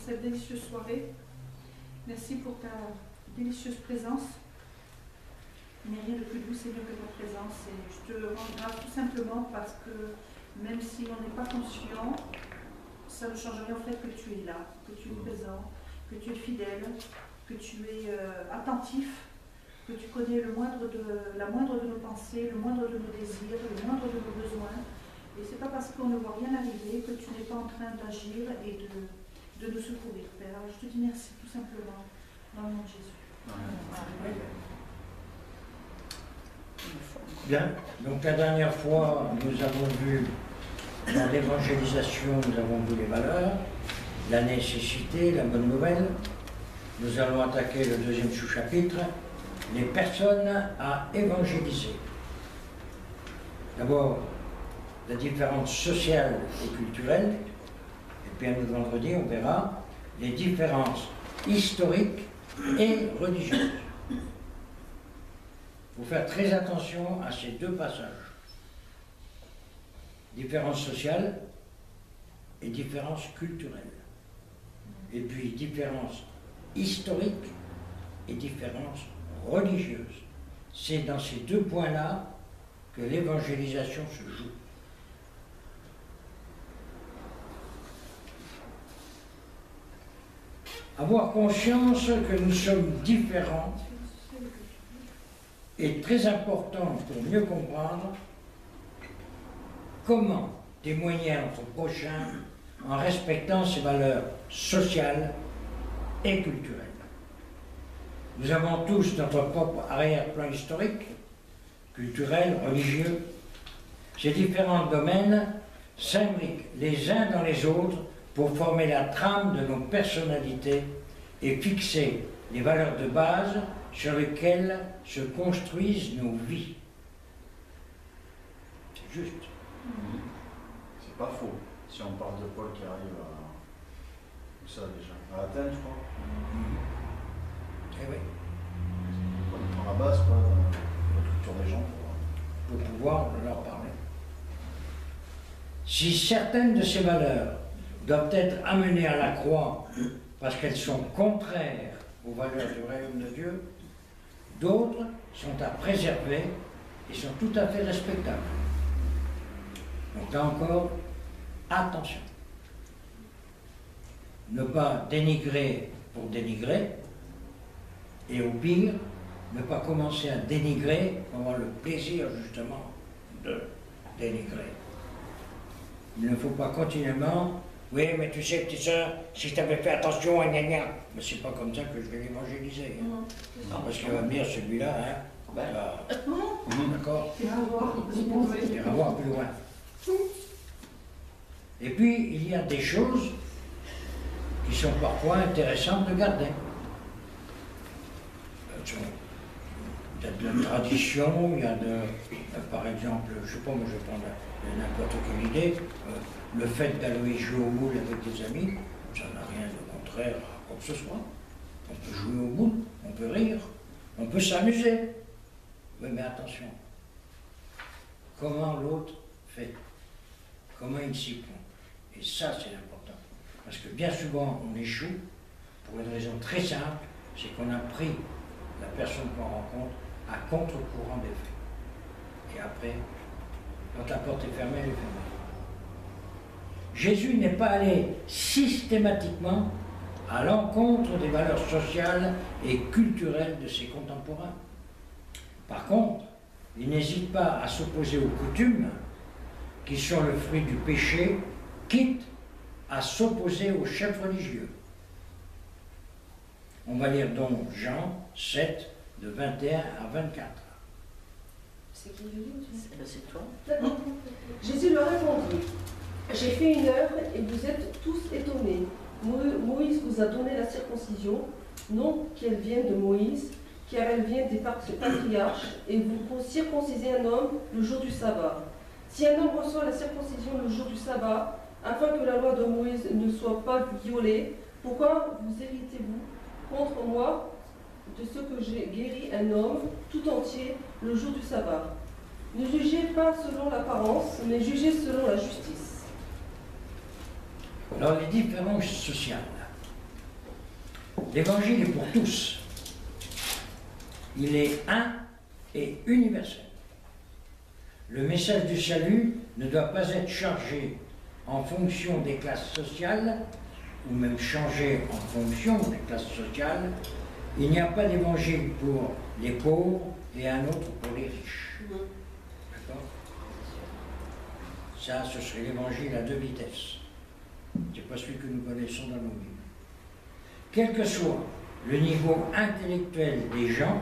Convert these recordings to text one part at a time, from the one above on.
cette délicieuse soirée. Merci pour ta délicieuse présence. Il n'y a rien de plus doux, Seigneur, que ta présence. Et je te rends grâce tout simplement parce que même si on n'est pas conscient, ça ne change rien au fait que tu es là, que tu es présent, que tu es fidèle, que tu es attentif, que tu connais la moindre de nos pensées, le moindre de nos désirs, le moindre de nos besoins. Et c'est pas parce qu'on ne voit rien arriver que tu n'es pas en train d'agir et de nous secourir, Père. Alors, je te dis merci tout simplement dans le nom de Jésus. Amen. Bien, donc la dernière fois, nous avons vu, dans l'évangélisation, nous avons vu les valeurs, la nécessité, la bonne nouvelle. Nous allons attaquer le deuxième sous-chapitre, les personnes à évangéliser. D'abord, la différence sociale et culturelle, et puis un autre vendredi, on verra les différences historiques et religieuses. Il faut faire très attention à ces deux passages. Différence sociale et différence culturelle. Et puis différence historique et différence religieuse. C'est dans ces deux points-là que l'évangélisation se joue. Avoir conscience que nous sommes différents est très important pour mieux comprendre comment témoigner à notre prochain en respectant ses valeurs sociales et culturelles. Nous avons tous notre propre arrière-plan historique, culturel, religieux. Ces différents domaines s'imbriquent les uns dans les autres pour former la trame de nos personnalités et fixer les valeurs de base sur lesquelles se construisent nos vies. C'est juste. C'est pas faux. Si on parle de Paul qui arrive à... Où ça déjà? À Athènes, je crois. Eh oui. On prend la base, quoi, la culture des gens. Pour pouvoir leur parler. Si certaines de ces valeurs doivent être amenées à la croix parce qu'elles sont contraires aux valeurs du royaume de Dieu, d'autres sont à préserver et sont tout à fait respectables. Donc là encore, attention. Ne pas dénigrer pour dénigrer, et au pire, ne pas commencer à dénigrer pour avoir le plaisir justement de dénigrer. Il ne faut pas continuellement, oui mais tu sais petite soeur, si tu avais fait attention à gna gna, mais c'est pas comme ça que je vais l'évangéliser. Hein. Non, parce qu'il va venir celui-là, hein. D'accord. Il ira voir plus loin. Et puis il y a des choses qui sont parfois intéressantes de garder. Il y a de la tradition, il y a par exemple, je ne sais pas, moi je vais prendre n'importe quelle idée, le fait d'aller jouer au boule avec des amis, ça n'a rien de contraire à quoi que ce soit. On peut jouer au boule, on peut rire, on peut s'amuser. Oui, mais attention, comment l'autre fait, comment il s'y prend. Et ça, c'est important. Parce que bien souvent, on échoue pour une raison très simple, c'est qu'on a pris la personne qu'on rencontre à contre-courant des faits. Et après, quand la porte est fermée, elle est fermée. Jésus n'est pas allé systématiquement à l'encontre des valeurs sociales et culturelles de ses contemporains. Par contre, il n'hésite pas à s'opposer aux coutumes qui sont le fruit du péché, quitte à s'opposer aux chefs religieux. On va lire donc Jean 7, de 21 à 24. C'est qui le livre? C'est toi. Jésus leur répondit, j'ai fait une heure et vous êtes tous étonnés. Moïse vous a donné la circoncision, non qu'elle vienne de Moïse, car elle vient des patriarches, et vous circoncisez un homme le jour du sabbat. Si un homme reçoit la circoncision le jour du sabbat, afin que la loi de Moïse ne soit pas violée, pourquoi vous héritez-vous contre moi de ce que j'ai guéri un homme tout entier le jour du sabbat? Ne jugez pas selon l'apparence, mais jugez selon la justice. Alors les différences sociales, L'évangile est pour tous. Il est un et universel. Le message du salut ne doit pas être chargé en fonction des classes sociales, ou même changé en fonction des classes sociales. Il n'y a pas d'évangile pour les pauvres et un autre pour les riches. D'accord? Ça, ce serait l'évangile à deux vitesses. Ce n'est pas celui que nous connaissons dans nos Bibles. Quel que soit le niveau intellectuel des gens,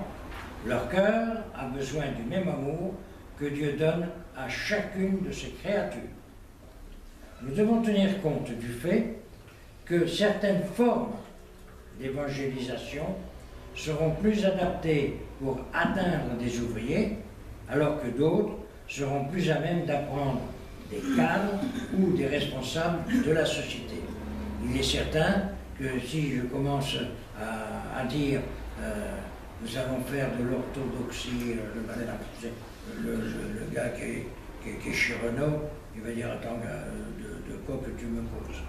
leur cœur a besoin du même amour que Dieu donne à chacune de ses créatures. Nous devons tenir compte du fait que certaines formes d'évangélisation seront plus adaptées pour atteindre des ouvriers, alors que d'autres seront plus à même d'apprendre des cadres ou des responsables de la société. Il est certain que si je commence à dire nous allons faire de l'orthodoxie, le gars qui est chez Renault, il va dire attends, de quoi que tu me poses.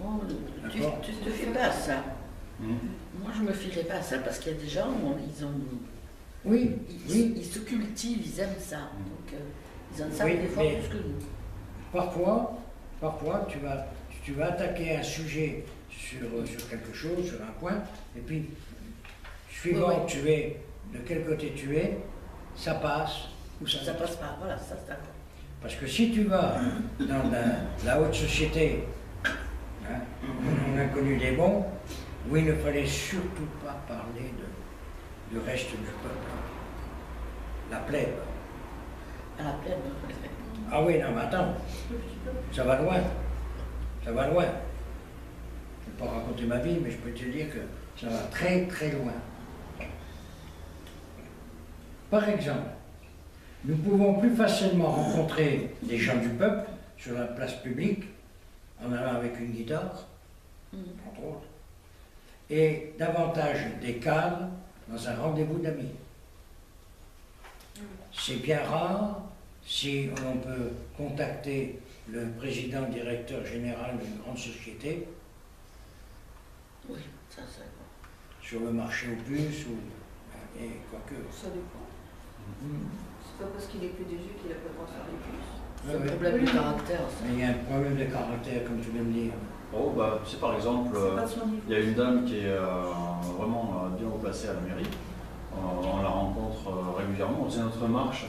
Oh, tu te fais pas à ça. Moi, je me fierais pas à ça parce qu'il y a des gens, ils se cultivent, ils aiment ça. Donc, ils en savent des fois plus que nous. Parfois tu vas attaquer un sujet sur quelque chose, sur un point, et puis, suivant tu es, de quel côté tu es, ça passe ou ça passe pas. Voilà, ça c'est d'accord. Parce que si tu vas dans la haute société, hein, on a connu des bons, où il ne fallait surtout pas parler du reste du peuple. La plèbe. À la plèbe. Ah oui, non, mais attends, ça va loin. Ça va loin. Je ne vais pas raconter ma vie, mais je peux te dire que ça va très très loin. Par exemple, nous pouvons plus facilement rencontrer des gens du peuple sur la place publique en allant avec une guitare, entre autres, et davantage des cadres dans un rendez-vous d'amis. C'est bien rare si on peut contacter le président directeur général d'une grande société. Oui, ça c'est bon. Sur le marché aux puces, et quoique. Ça dépend. C'est pas parce qu'il est PDG qu'il n'a pas le droit de faire les puces. C'est un problème de caractère. Ça. Mais il y a un problème de caractère, comme tu viens de dire. Oh, bah, c'est par exemple, il y a une dame qui est vraiment bien haut placée à la mairie. On la rencontre régulièrement. On faisait notre marche.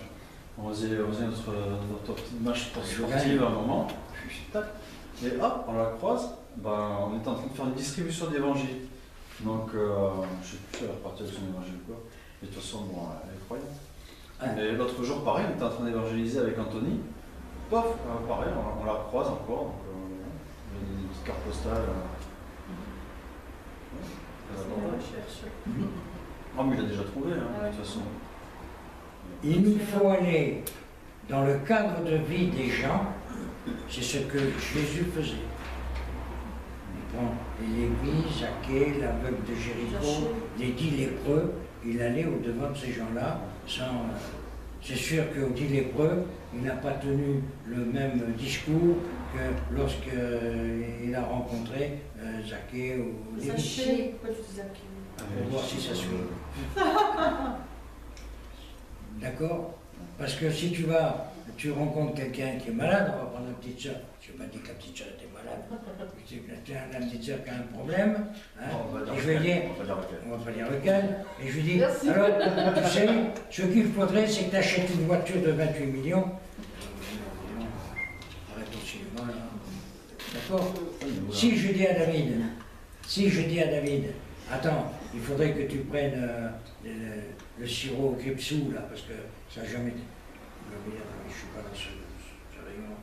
On faisait notre petite marche sportive à un moment. Et hop, on la croise. Ben, on était en train de faire une distribution d'évangile. Donc, je ne sais plus si elle est repartie avec son évangile ou quoi. Mais de toute façon, bon, elle est croyante. Et l'autre jour, pareil, on était en train d'évangéliser avec Anthony. Pof, pareil, on la croise encore. Donc, une petite carte postale. C'est une recherche. Ah, mais il a déjà trouvé, hein, de toute façon. Il nous faut aller dans le cadre de vie des gens, c'est ce que Jésus faisait. Il prend les lévites, Zaché, l'aveugle de Jéricho, les 10 lépreux, il allait au-devant de ces gens-là sans. C'est sûr qu'aux 10 lépreux, il n'a pas tenu le même discours que lorsqu'il a rencontré Zaché ou les Zaché, pourquoi tu dis Zaché? Pour voir si ça suit. D'accord? Parce que si tu rencontres quelqu'un qui est malade, on va prendre la petite soeur. Je n'ai pas dit que la petite soeur était malade. La petite soeur qui a un problème. Hein, et je vais dire, on va pas dire lequel. Et je lui dis, alors, tu sais, ce qu'il faudrait, c'est que tu achètes une voiture de 28 millions. Arrête ton cinéma, là. D'accord? Si je dis à David, attends, il faudrait que tu prennes le sirop Gripsou, là, parce que ça n'a jamais été. Je ne suis pas dans ce rayon.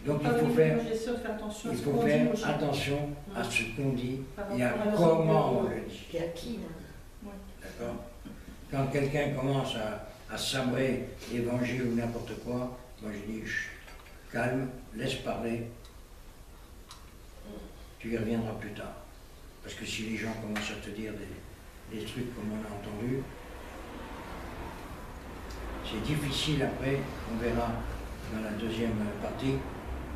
Donc il faut faire attention à ce qu'on dit et à comment on le dit. Et à qui? D'accord? Quand quelqu'un commence à sabrer l'évangile ou n'importe quoi, moi je dis calme, laisse parler, tu y reviendras plus tard. Parce que si les gens commencent à te dire des trucs comme on a entendu, c'est difficile après, on verra dans la deuxième partie,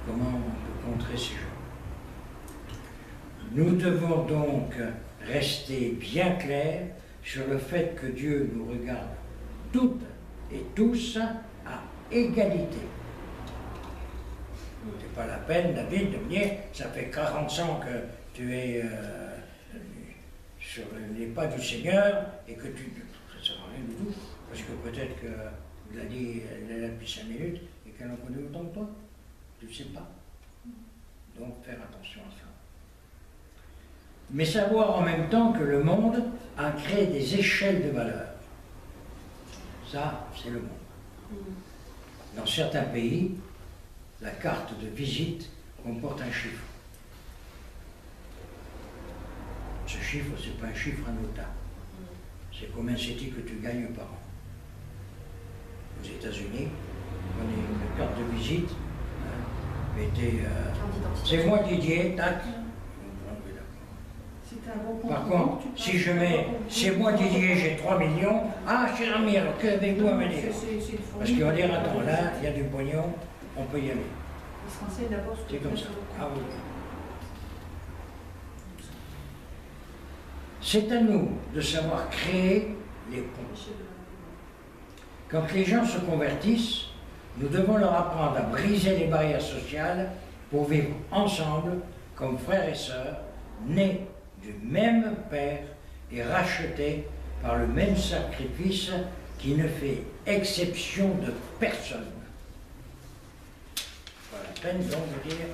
comment on peut contrer ces gens. Nous devons donc rester bien clair sur le fait que Dieu nous regarde toutes et tous à égalité. C'est pas la peine, David, de me dire, ça fait 40 ans que tu es sur les pas du Seigneur et que tu... Ça ne sert à rien du tout, parce que peut-être qu'il a dit, elle est là depuis 5 minutes et qu'elle en connaît autant que toi. Tu ne sais pas. Donc faire attention à ça. Mais savoir en même temps que le monde a créé des échelles de valeur. Ça, c'est le monde. Dans certains pays, la carte de visite comporte un chiffre. Ce chiffre, ce n'est pas un chiffre anodin. C'est combien c'est-il que tu gagnes par an. Aux États-Unis, on a une carte de visite, mettez, c'est moi Didier, tac. Par contre, si je mets, c'est moi Didier, j'ai 3 millions, ah cher ami, alors que avec vous à venir? Parce qu'on va dire, attends, là, il y a du pognon, on peut y aller. C'est comme ça. Ah oui. C'est à nous de savoir créer les ponts. Quand les gens se convertissent, nous devons leur apprendre à briser les barrières sociales pour vivre ensemble comme frères et sœurs, nés du même Père et rachetés par le même sacrifice qui ne fait exception de personne. Pas la peine donc de dire,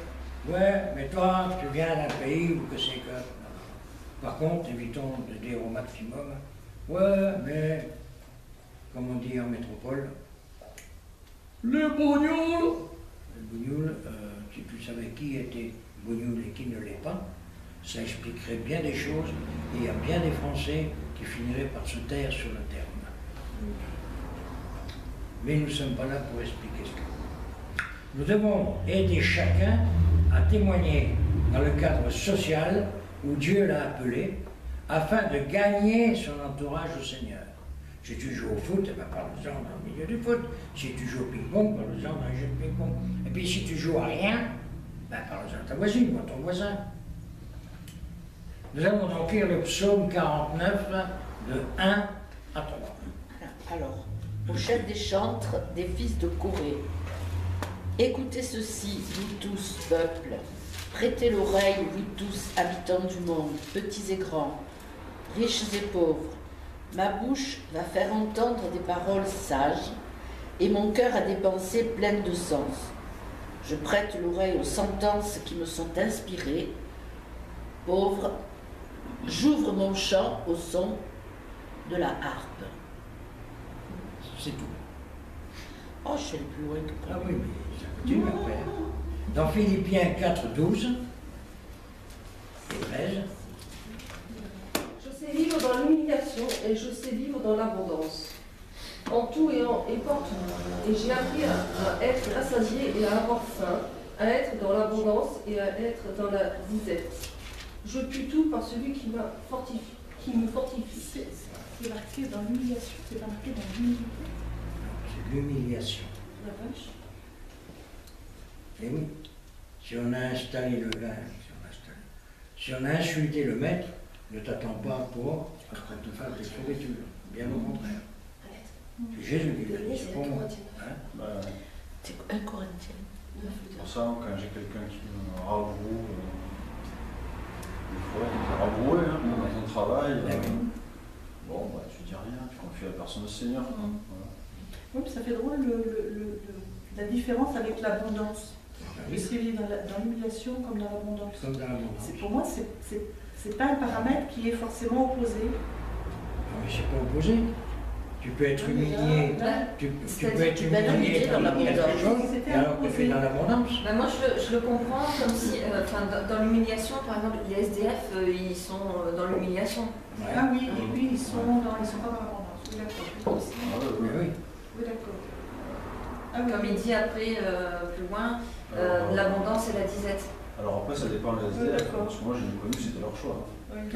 ouais, mais toi, tu viens d'un pays où que c'est que... Par contre, évitons de dire au maximum, ouais, mais, comme on dit en métropole, le bougnoul. Le bougnoul, si tu savais qui était bougnoul et qui ne l'est pas, ça expliquerait bien des choses, et il y a bien des Français qui finiraient par se taire sur le terme. Mais nous ne sommes pas là pour expliquer ce que... Nous devons aider chacun à témoigner dans le cadre social où Dieu l'a appelé, afin de gagner son entourage au Seigneur. Si tu joues au foot, eh ben, parle-en dans le milieu du foot. Si tu joues au ping-pong, parle-en dans le jeu de ping-pong. Et puis si tu joues à rien, ben, parle-en à ta voisine ou à ton voisin. Nous allons donc lire le psaume 49, de 1 à 3. Alors, au chef des chantres des fils de Corée, écoutez ceci, vous tous, peuple. Prêtez l'oreille, vous tous, habitants du monde, petits et grands, riches et pauvres. Ma bouche va faire entendre des paroles sages, et mon cœur a des pensées pleines de sens. Je prête l'oreille aux sentences qui me sont inspirées. Pauvre, j'ouvre mon chant au son de la harpe. C'est tout. Oh, je suis le plus loin que Ah oui, mais ça continue après. Dans Philippiens 4, 12 et 13. Je sais vivre dans l'humiliation et je sais vivre dans l'abondance. En tout et partout. Et j'ai appris à être rassasié et à avoir faim, à être dans l'abondance et à être dans la disette. Je puis tout par celui qui me fortifie. C'est marqué dans l'humiliation, c'est pas marqué dans l'humilité. C'est l'humiliation. La vache. Et oui, si on a installé le vin, si on a insulté le maître, ne t'attends pas pour qu'on te fasse des pourritures. Bien au contraire. C'est Jésus qui l'a dit, c'est pour moi. C'est 1 Corinthiens. C'est pour ça, quand j'ai quelqu'un qui me rabroue, des fois, il me rabroué dans ton travail, bon, bah, tu dis rien, tu confies la personne au Seigneur. Voilà. Oui, puis ça fait drôle la différence avec l'abondance. Oui. Je vivre dans l'humiliation comme dans l'abondance. Comme dans l'abondance. Pour moi, c'est pas un paramètre qui est forcément opposé. Non, mais c'est pas opposé. Tu peux être humilié, tu peux être humilié dans quelque chose, et alors que tu es dans l'abondance. Ben moi, je le comprends comme si, dans l'humiliation, par exemple, les SDF, ils sont dans l'humiliation. Ouais. Ah oui, et puis ils sont pas dans l'abondance. Oui, d'accord. Oui, oui. Oui, d'accord. Ah, comme il dit après, plus loin, l'abondance et la disette. Alors après, ça dépend des SDF, parce que moi, j'ai connu, c'était leur choix.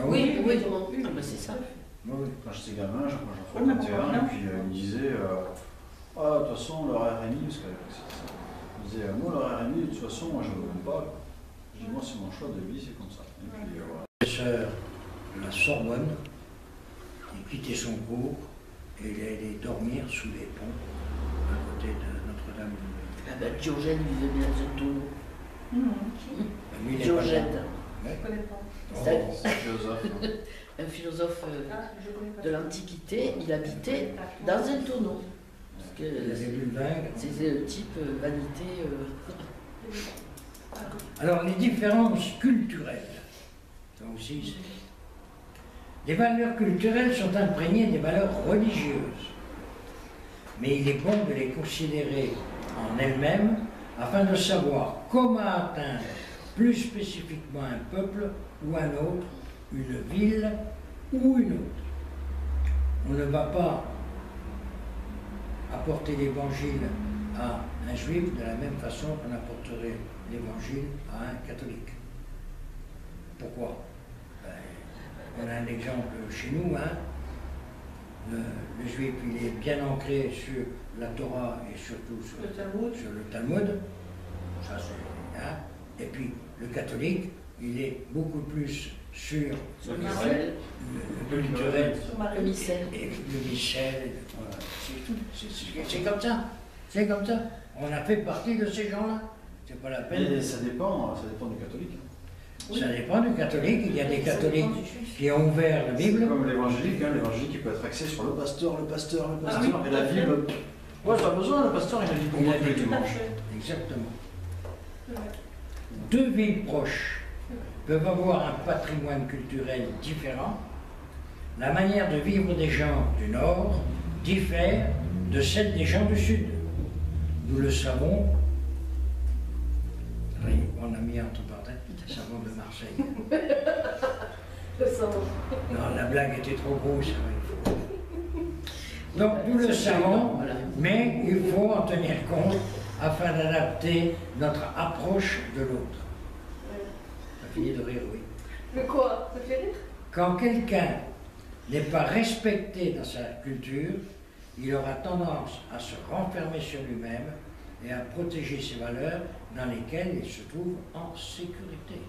Oui, oui. Ah, ben c'est ça. Oui. Quand j'étais gamin, j'en fréquentais un, et puis il me disait ah, de toute façon, leur RMI, parce que c'était ça. Il disait moi, leur RMI, de toute façon, moi, je ne veux même pas. Je dis moi, c'est mon choix de vie, c'est comme ça. Et puis voilà. Sœurs de la Sorbonne. Il quittait son cours et il allait dormir sous les ponts à côté de Notre-Dame. Ah ben, Diogène vivait bien dans un tonneau. Lui, il est Diogène. pas- Je ne connais pas. C'est un philosophe. un philosophe Je connais pas. de l'Antiquité. Il habitait dans un tonneau. Parce Il que avait bu le vin. c'était le type vanité. Alors, les différences culturelles, ça aussi, les valeurs culturelles sont imprégnées des valeurs religieuses, mais il est bon de les considérer en elles-mêmes afin de savoir comment atteindre plus spécifiquement un peuple ou un autre, une ville ou une autre. On ne va pas apporter l'évangile à un juif de la même façon qu'on apporterait l'évangile à un catholique. Pourquoi? On a un exemple chez nous, hein. Le juif, il est bien ancré sur la Torah et surtout sur le Talmud. Ça, c'est, hein. Et puis le catholique, il est beaucoup plus sur Le culturel, Le missel. et le missel. Voilà. C'est comme ça. C'est comme ça. On a fait partie de ces gens-là. C'est pas la peine. Et ça dépend du catholique. Ça dépend du catholique. Il y a des catholiques qui ont ouvert la Bible. C'est comme l'évangélique, hein, l'évangélique il peut être axé sur le pasteur, Ah oui, et la Bible. Ouais, pas besoin, le pasteur il a dit pour Il moi a tous les dit dimanches. Exactement. Deux villes proches peuvent avoir un patrimoine culturel différent. La manière de vivre des gens du Nord diffère de celle des gens du Sud. Nous le savons. Oui, on a mis entre parenthèses, savon de Marseille. Le savon. Non, la blague était trop grosse. Donc nous le savons, Voilà. mais il faut en tenir compte afin d'adapter notre approche de l'autre. Ça finit de rire, oui. Mais quoi? Ça fait rire? Quand quelqu'un n'est pas respecté dans sa culture, il aura tendance à se renfermer sur lui-même et à protéger ses valeurs dans lesquelles il se trouve en sécurité.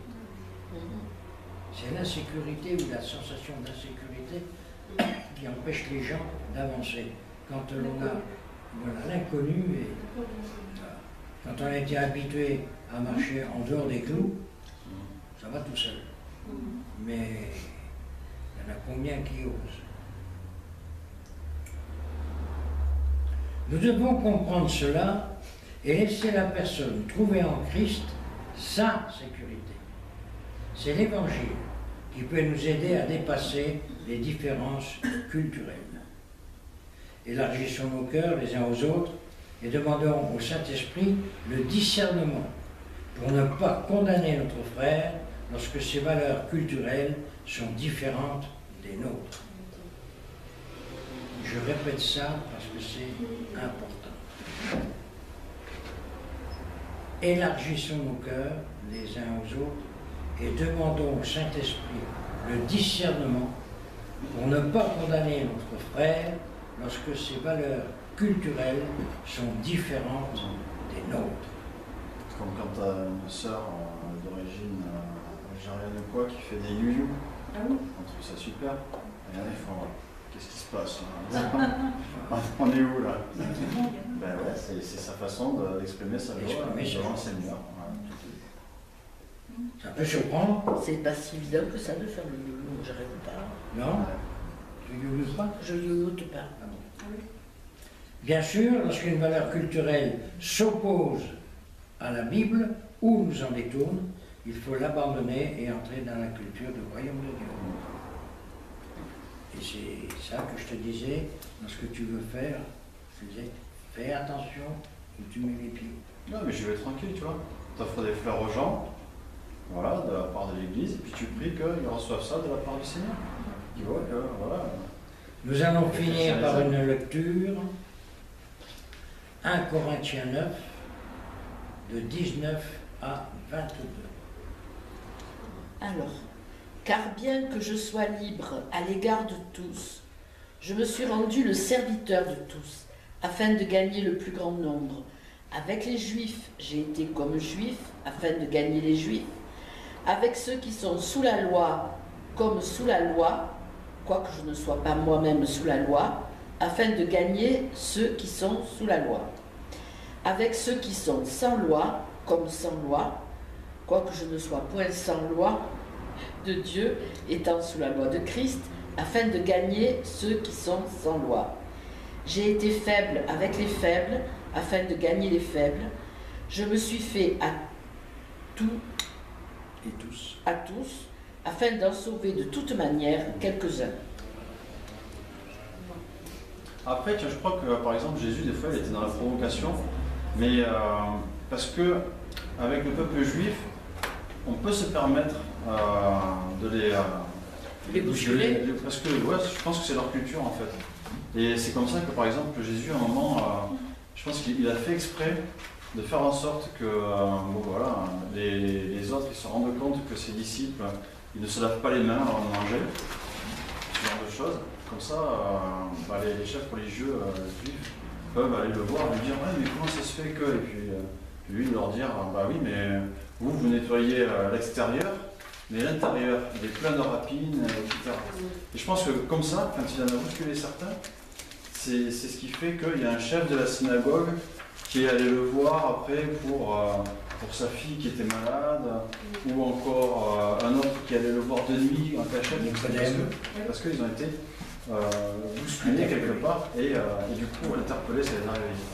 C'est l'insécurité ou la sensation d'insécurité qui empêche les gens d'avancer. Quand l'on a voilà, l'inconnu et voilà. Quand on a été habitué à marcher en dehors des clous, ça va tout seul. Mais il y en a combien qui osent? Nous devons comprendre cela et laisser la personne trouver en Christ sa sécurité. C'est l'Évangile qui peut nous aider à dépasser les différences culturelles. Élargissons nos cœurs les uns aux autres et demandons au Saint-Esprit le discernement pour ne pas condamner notre frère lorsque ses valeurs culturelles sont différentes des nôtres. Je répète ça parce que c'est important. Élargissons nos cœurs les uns aux autres et demandons au Saint-Esprit le discernement pour ne pas condamner notre frère lorsque ses valeurs culturelles sont différentes des nôtres. C'est comme quand tu as une sœur d'origine algérienne ou quoi qui fait des you-you. Ah oui. On trouve ça super. Et là, ils font qu'est-ce qui se passe là? On est où là? Ben ouais, c'est sa façon d'exprimer sa joie devant le Seigneur. Ouais. Ça peut surprendre, C'est pas si évident que ça de faire le yo-yo. J'arrive pas. non? Tu ne veux pas? Je yo-yote pas. Bien sûr, lorsqu'une valeur culturelle s'oppose à la Bible ou nous en détourne, il faut l'abandonner et entrer dans la culture du royaume de Dieu. Et c'est ça que je te disais, dans ce que tu veux faire, je te disais, fais attention où tu mets les pieds. Non, mais je vais tranquille, tu vois. Tu offres des fleurs aux gens, voilà, de la part de l'Église, et puis tu pries qu'ils reçoivent ça de la part du Seigneur. Tu vois que, voilà. Nous allons finir par une lecture, 1 Corinthiens 9, de 19 à 22. Alors, car bien que je sois libre à l'égard de tous, je me suis rendu le serviteur de tous, afin de gagner le plus grand nombre. Avec les Juifs, j'ai été comme Juif, afin de gagner les Juifs. Avec ceux qui sont sous la loi, comme sous la loi, quoique je ne sois pas moi-même sous la loi, afin de gagner ceux qui sont sous la loi. Avec ceux qui sont sans loi, comme sans loi, quoique je ne sois point sans loi de Dieu, étant sous la loi de Christ, afin de gagner ceux qui sont sans loi. J'ai été faible avec les faibles, afin de gagner les faibles. Je me suis fait à tous, afin d'en sauver de toute manière quelques-uns. Après, je crois que par exemple Jésus, des fois, il était dans la provocation, mais parce que avec le peuple juif, on peut se permettre de les bousculer. Parce que ouais, je pense que c'est leur culture en fait. Et c'est comme ça que par exemple Jésus, à un moment, je pense qu'il a fait exprès de faire en sorte que bon, voilà, les autres ils se rendent compte que ses disciples ils ne se lavent pas les mains avant de manger, ce genre de choses. Comme ça, les chefs religieux juifs peuvent aller le voir et lui dire ouais, mais comment ça se fait que. Et puis lui leur dire bah oui, mais vous nettoyez l'extérieur, mais l'intérieur il est plein de rapines, etc. Et je pense que comme ça, quand il en a bousculé certains, c'est ce qui fait qu'il y a un chef de la synagogue qui est allé le voir après pour sa fille qui était malade, ou encore un autre qui allait le voir de nuit en cachette, parce qu'ils ont été bousculés quelque part, et du coup interpellés, ça les a réveillés.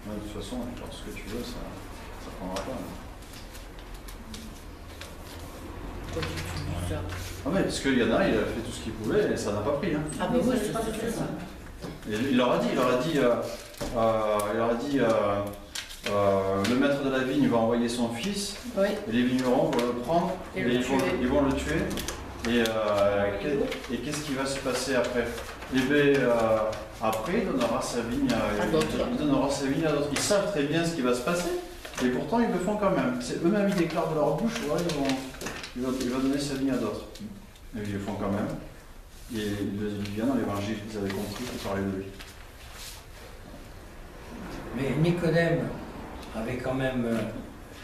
De toute façon, ce que tu veux, ça ne prendra pas. Pourquoi tu dis ça? Ah ouais, parce qu'il y en a, il a fait tout ce qu'il pouvait et ça n'a pas pris. Hein. Ah ben oui, c'est ça. Et il leur a dit, le maître de la vigne va envoyer son fils, oui. Et les vignerons vont le prendre, et ils vont le tuer. Et qu'est-ce qui va se passer après? Et bien, après, il donnera sa vigne à d'autres. Ils savent très bien ce qui va se passer, et pourtant ils le font quand même. C'est eux-mêmes, ils déclarent de leur bouche, ouais, il va donner sa vigne à d'autres. Et ils le font quand même. Et il vient dans l'évangile, ils avaient compris qu'il parlait de lui. Mais Nicodème avait quand même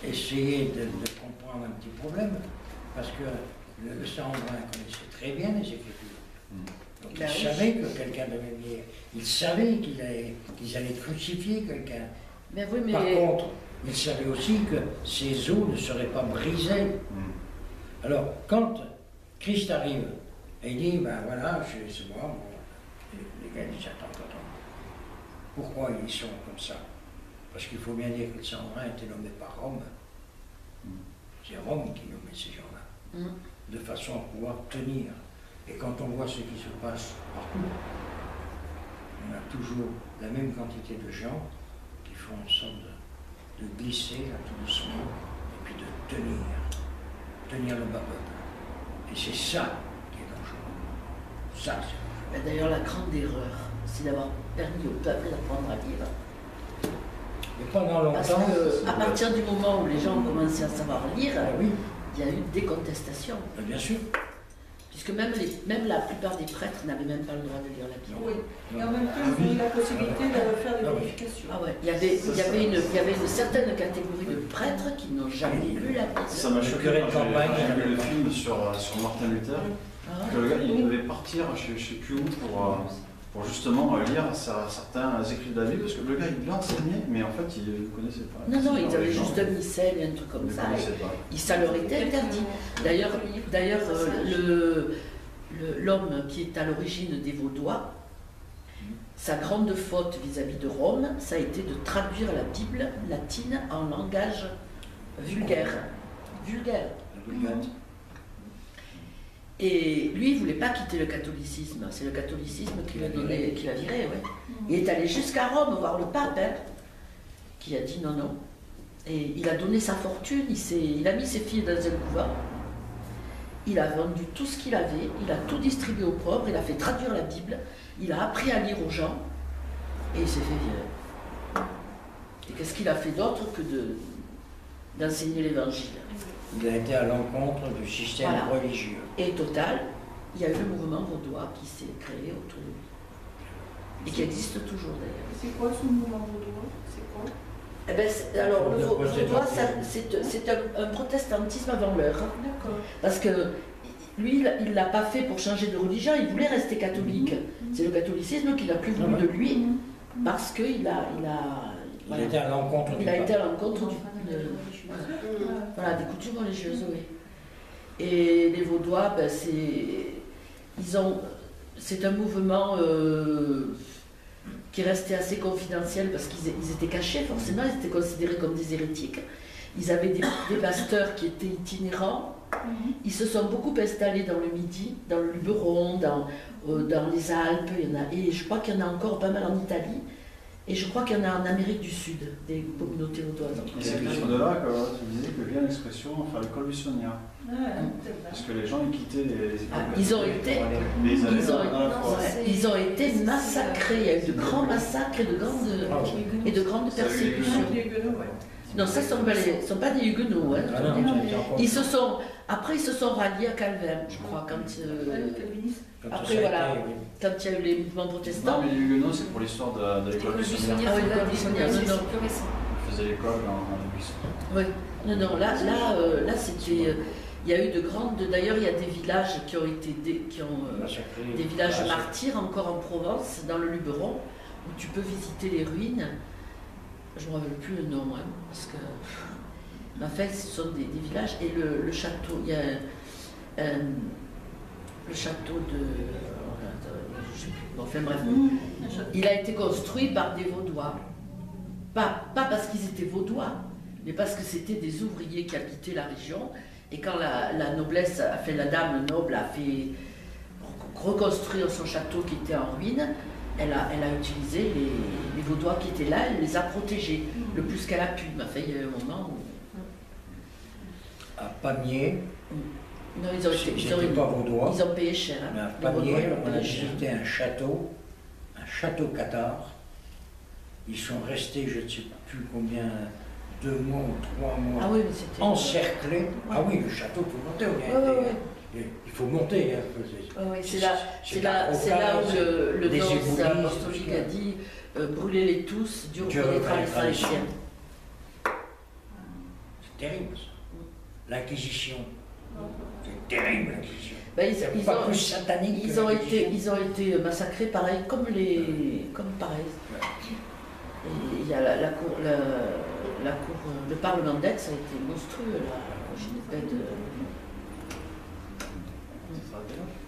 essayé de comprendre un petit problème, parce que le Sandrin connaissait très bien les Écritures. Donc il savait que quelqu'un devait venir. Il savait qu'ils allaient crucifier quelqu'un. Oui, Par contre, il savait aussi que ses os ne seraient pas brisés. Alors, quand Christ arrive et il dit, ben voilà, c'est moi, les gars disent, attends. Pourquoi ils sont comme ça? Parce qu'il faut bien dire que le Sandrin était nommé par Rome. C'est Rome qui nommait ces gens-là, de façon à pouvoir tenir. Et quand on voit ce qui se passe partout, on a toujours la même quantité de gens qui font en sorte de glisser là, tout doucement, et puis de tenir le bas peuple. Et c'est ça qui est dangereux. Ça, c'est... D'ailleurs, la grande erreur, c'est d'avoir permis au peuple d'apprendre à lire. Mais pendant longtemps... Parce qu'à partir du moment où les gens ont commencé à savoir lire, oui. Il y a eu des contestations. Bien sûr. Puisque même la plupart des prêtres n'avaient même pas le droit de lire la Bible. Oui, et en même temps, ils ont eu la possibilité de faire des vérifications. Ah ouais. Il y avait une certaine catégorie de prêtres qui n'ont jamais lu la Bible. Ça m'a choqué quand j'ai vu le film sur Martin Luther, que le gars il devait partir, je ne sais plus où, pour justement lire certains écrits de la Bible, parce que le gars il l'enseignait, mais en fait il ne le connaissait pas. Non, ils avaient juste un missel et un truc comme ça. Ça leur était interdit. D'ailleurs, l'homme qui est à l'origine des Vaudois, sa grande faute vis-à-vis de Rome, ça a été de traduire la Bible latine en langage vulgaire. Et lui, il ne voulait pas quitter le catholicisme. C'est le catholicisme qui l'a viré. Ouais. Il est allé jusqu'à Rome voir le pape, qui a dit non. Et il a donné sa fortune, il a mis ses filles dans un couvent. Il a vendu tout ce qu'il avait, il a tout distribué aux pauvres, il a fait traduire la Bible, il a appris à lire aux gens, et il s'est fait virer. Et qu'est-ce qu'il a fait d'autre que d'enseigner l'évangile? Il a été à l'encontre du système religieux. Et total, il y a eu le mouvement vaudois qui s'est créé autour de lui. Et qui existe toujours d'ailleurs. C'est quoi ce mouvement vaudois? C'est quoi? Alors, le vaudois, c'est un protestantisme avant l'heure. D'accord. Parce que lui, il ne l'a pas fait pour changer de religion, il voulait rester catholique. C'est le catholicisme qui n'a plus voulu de lui, parce qu'il Il était à l'encontre du il a pape. été à l'encontre des coutumes religieuses, oui. Et les Vaudois, ben, c'est un mouvement qui est resté assez confidentiel parce qu'ils étaient cachés, forcément, ils étaient considérés comme des hérétiques. Ils avaient des pasteurs qui étaient itinérants. Ils se sont beaucoup installés dans le Midi, dans le Luberon, dans les Alpes, et je crois qu'il y en a encore pas mal en Italie. Et je crois qu'il y en a en Amérique du Sud, des communautés vaudoises. Et c'est plutôt de là que tu disais que vient l'expression faire l'école buissonnière. Parce que les gens ils quittaient les écoles. Ils ont été massacrés. Il y a eu de grands massacres et de grandes persécutions. Non, ça ne sont pas des Huguenots. Hein, après, ils se sont ralliés à Calvin, je crois, après, voilà, quand il y a eu les mouvements protestants. Non, mais les Huguenots, c'est pour l'histoire de l'école buissonnière. Ah oui, l'école buissonnière, c'est plus récent. Ils faisaient l'école dans les buissons. Oui, non, là c'était. Il y a eu de grandes. D'ailleurs, il y a des villages qui ont été des villages martyrs encore en Provence, dans le Luberon, où tu peux visiter les ruines. Je ne me rappelle plus le nom, hein, parce que. En fait, ce sont des villages. Et le château, il y a le château de. Je sais plus, enfin bref. Il a été construit par des Vaudois. Pas parce qu'ils étaient Vaudois, mais parce que c'était des ouvriers qui habitaient la région. Et quand la noblesse, la dame noble a fait reconstruire son château qui était en ruine, elle a utilisé les Vaudois qui étaient là, elle les a protégés le plus qu'elle a pu. Mais enfin, il y a eu un moment où... À Pamiers, non, ils pas vaudois, ils ont payé cher. Hein. Mais à Pamiers, on a visité un château cathare. Ils sont restés, je ne sais plus combien, 2 mois ou 3 mois, ah oui, mais c'était encerclés. Ah oui, le château, il faut monter. Il faut monter. Hein. Oui, c'est là où le nonce apostolique a dit brûlez-les tous, Dieu reconnaîtra les frères et les siens. C'est terrible ça. L'Inquisition. C'est terrible l'Inquisition. Ben, pas plus satanique. Ils ont été massacrés pareil, comme pareil. Ouais. Et il y a la cour, le Parlement d'Aix a été monstrueux là.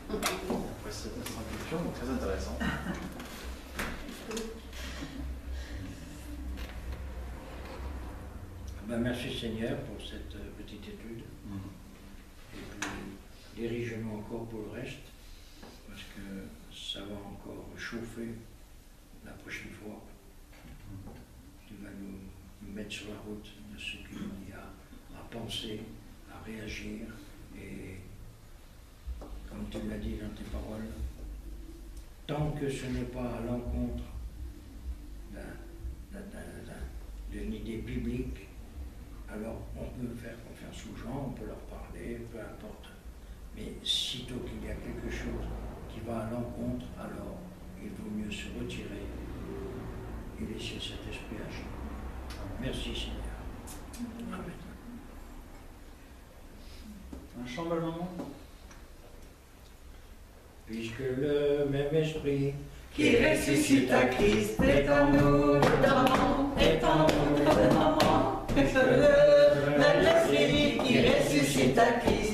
Après cette introduction, donc très intéressant. Ben, merci Seigneur pour cette petite étude. Et puis, dirige-nous encore pour le reste, parce que ça va encore chauffer la prochaine fois. Tu vas nous mettre sur la route de ce qu'il y a à penser, à réagir, et comme tu l'as dit dans tes paroles, tant que ce n'est pas à l'encontre d'une idée biblique, alors on peut faire confiance aux gens, on peut leur parler, peu importe. Mais sitôt qu'il y a quelque chose qui va à l'encontre, alors il vaut mieux se retirer et laisser cet esprit agir. Merci Seigneur. Amen. Un chant, belle maman. Puisque le même esprit qui ressuscite à Christ est en nous, est en nous, puisque le même esprit qui ressuscite à Christ